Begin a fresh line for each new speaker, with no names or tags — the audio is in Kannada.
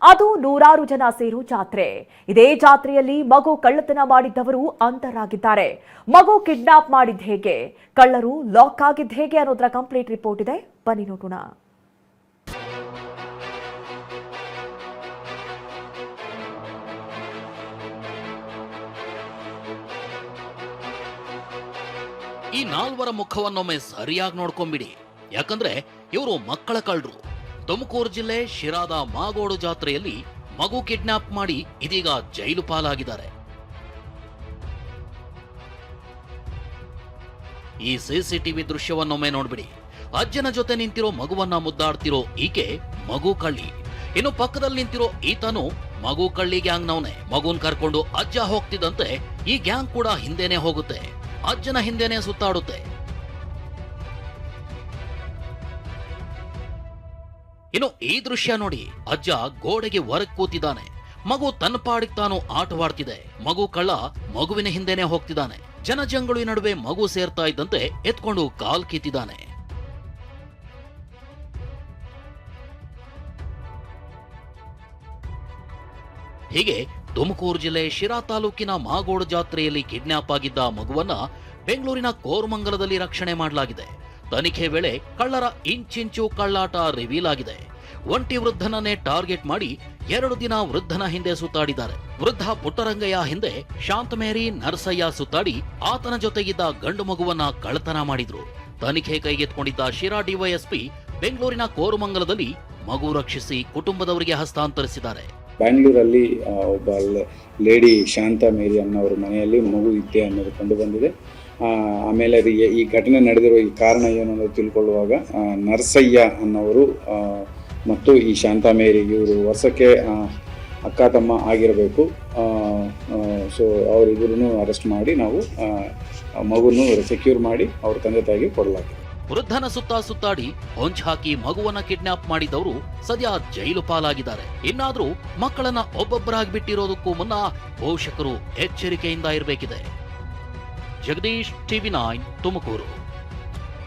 ಅದು ನೂರಾರು ಜನ ಸೇರೋ ಜಾತ್ರೆ. ಇದೇ ಜಾತ್ರೆಯಲ್ಲಿ ಮಗು ಕಳ್ಳತನ ಮಾಡಿದ್ದವರು ಅಂತರಾಗಿದ್ದಾರೆ. ಮಗು ಕಿಡ್ನಾಪ್ ಮಾಡಿದ್ದು ಹೇಗೆ, ಕಳ್ಳರು ಲಾಕ್ ಆಗಿದ್ದು ಹೇಗೆ ಅನ್ನೋದರ ಕಂಪ್ಲೀಟ್ ರಿಪೋರ್ಟ್ ಇದೆ, ಬನ್ನಿ ನೋಡೋಣ.
ಈ ನಾಲ್ವರ ಮುಖವನ್ನೊಮ್ಮೆ ಸರಿಯಾಗಿ ನೋಡ್ಕೊಂಬಿಡಿ, ಯಾಕಂದ್ರೆ ಇವರು ಮಕ್ಕಳ ಕಳ್ಳರು. ತುಮಕೂರು ಜಿಲ್ಲೆ ಶಿರಾದ ಮಾಗೋಡು ಜಾತ್ರೆಯಲ್ಲಿ ಮಗು ಕಿಡ್ನಾಪ್ ಮಾಡಿ ಇದೀಗ ಜೈಲು ಪಾಲಾಗಿದ್ದಾರೆ. ಈ ಸಿಸಿಟಿವಿ ದೃಶ್ಯವನ್ನೊಮ್ಮೆ ನೋಡ್ಬಿಡಿ. ಅಜ್ಜನ ಜೊತೆ ನಿಂತಿರೋ ಮಗುವನ್ನ ಮುದ್ದಾಡ್ತಿರೋ ಈಕೆ ಮಗು ಕಳ್ಳಿ. ಇನ್ನು ಪಕ್ಕದಲ್ಲಿ ನಿಂತಿರೋ ಈತನು ಮಗು ಕಳ್ಳಿ ಗ್ಯಾಂಗ್ನವನೇ. ಮಗುನ್ ಕರ್ಕೊಂಡು ಅಜ್ಜ ಹೋಗ್ತಿದ್ದಂತೆ ಈ ಗ್ಯಾಂಗ್ ಕೂಡ ಹಿಂದೆನೆ ಹೋಗುತ್ತೆ, ಅಜ್ಜನ ಹಿಂದೆನೆ ಸುತ್ತಾಡುತ್ತೆ. ಇನ್ನು ಈ ದೃಶ್ಯ ನೋಡಿ, ಅಜ್ಜ ಗೋಡೆಗೆ ಹೊರಗೆ ಕೂತಿದ್ದಾನೆ, ಮಗು ತನ್ನ ಪಾಡಿಗೆ ತಾನು ಆಟವಾಡ್ತಿದೆ. ಮಗು ಕಳ್ಳ ಮಗುವಿನ ಹಿಂದೆನೆ ಹೋಗ್ತಿದ್ದಾನೆ. ಜನಜಂಗುಳಿ ನಡುವೆ ಮಗು ಸೇರ್ತಾ ಇದ್ದಂತೆ ಎತ್ಕೊಂಡು ಕಾಲ್ ಕಿತ್ತಿದ್ದಾನೆ. ಹೀಗೆ ತುಮಕೂರು ಜಿಲ್ಲೆ ಶಿರಾ ತಾಲೂಕಿನ ಮಾಗೋಡು ಜಾತ್ರೆಯಲ್ಲಿ ಕಿಡ್ನಾಪ್ ಆಗಿದ್ದ ಮಗುವನ್ನ ಬೆಂಗಳೂರಿನ ಕೋರಮಂಗಲದಲ್ಲಿ ರಕ್ಷಣೆ ಮಾಡಲಾಗಿದೆ. ತನಿಖೆ ವೇಳೆ ಕಳ್ಳರ ಇಂಚಿಂಚು ಕಳ್ಳಾಟ ರಿವೀಲ್ ಆಗಿದೆ. ಒಂಟಿ ವೃದ್ಧನನ್ನೇ ಟಾರ್ಗೆಟ್ ಮಾಡಿ 2 ದಿನ ವೃದ್ಧನ ಹಿಂದೆ ಸುತ್ತಾಡಿದ್ದಾರೆ. ವೃದ್ಧ ಪುಟ್ಟರಂಗಯ್ಯ ಹಿಂದೆ ಶಾಂತಮೇರಿ ನರಸಯ್ಯ ಸುತ್ತಾಡಿ ಆತನ ಜೊತೆಗಿದ್ದ ಗಂಡು ಮಗುವನ್ನ ಕಳ್ಳತನ ಮಾಡಿದ್ರು. ತನಿಖೆ ಕೈಗೆತ್ತಿಕೊಂಡಿದ್ದ ಶಿರಾ ಡಿವೈಎಸ್ಪಿ ಬೆಂಗಳೂರಿನ ಕೋರಮಂಗಲದಲ್ಲಿ ಮಗು ರಕ್ಷಿಸಿ ಕುಟುಂಬದವರಿಗೆ ಹಸ್ತಾಂತರಿಸಿದ್ದಾರೆ.
ಬ್ಯಾಂಗ್ಳೂರಲ್ಲಿ ಒಬ್ಬ ಲೇಡಿ ಶಾಂತ ಮೇರಿ ಅನ್ನೋರ ಮನೆಯಲ್ಲಿ ಮಗು ಇತ್ತೆ ಅನ್ನೋದು ಕಂಡು ಬಂದಿದೆ. ಆಮೇಲೆ ಈ ಘಟನೆ ನಡೆದಿರೋ ಈ ಕಾರಣ ಏನು ಅನ್ನೋದು ತಿಳ್ಕೊಳ್ಳುವಾಗ ನರಸಯ್ಯ ಅನ್ನೋರು ಮತ್ತು ಈ ಶಾಂತ ಮೇರಿ ಇವರು ವರ್ಷಕ್ಕೆ ಅಕ್ಕ ತಮ್ಮ ಆಗಿರಬೇಕು. ಸೊ ಅವರಿಬ್ಬರನ್ನು ಅರೆಸ್ಟ್ ಮಾಡಿ ನಾವು ಮಗುವನ್ನು ಸೆಕ್ಯೂರ್ ಮಾಡಿ ಅವ್ರ ತಂದೆ ತಾಯಿಗೆ ಕೊಡಲಾಗಿದೆ.
ವೃದ್ಧನ ಸುತ್ತ ಸುತ್ತಾಡಿ ಹೊಂಚ್ ಹಾಕಿ ಮಗುವನ್ನ ಕಿಡ್ನಾಪ್ ಮಾಡಿದವರು ಸದ್ಯ ಜೈಲು ಪಾಲಾಗಿದ್ದಾರೆ. ಇನ್ನಾದ್ರೂ ಮಕ್ಕಳನ್ನ ಒಬ್ಬೊಬ್ಬರಾಗಿ ಬಿಟ್ಟಿರೋದಕ್ಕೂ ಮುನ್ನ ಪೋಷಕರು ಎಚ್ಚರಿಕೆಯಿಂದ ಇರಬೇಕಿದೆ. ಜಗದೀಶ್, TV9 ತುಮಕೂರು.